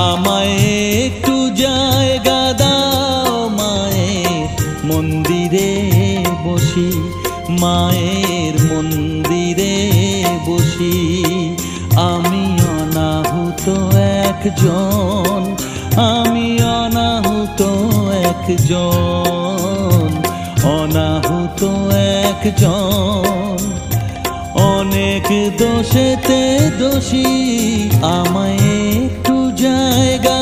আমায় একটু জায়গা দাও মায়ের মন্দিরে বসি, মায়ের মন্দিরে বসি। আমি অনাহুত একজন, আমি অনাহুত একজন, অনাহুত একজন। অনেক দোষেতে দোষী, আমায় একটু জায়গা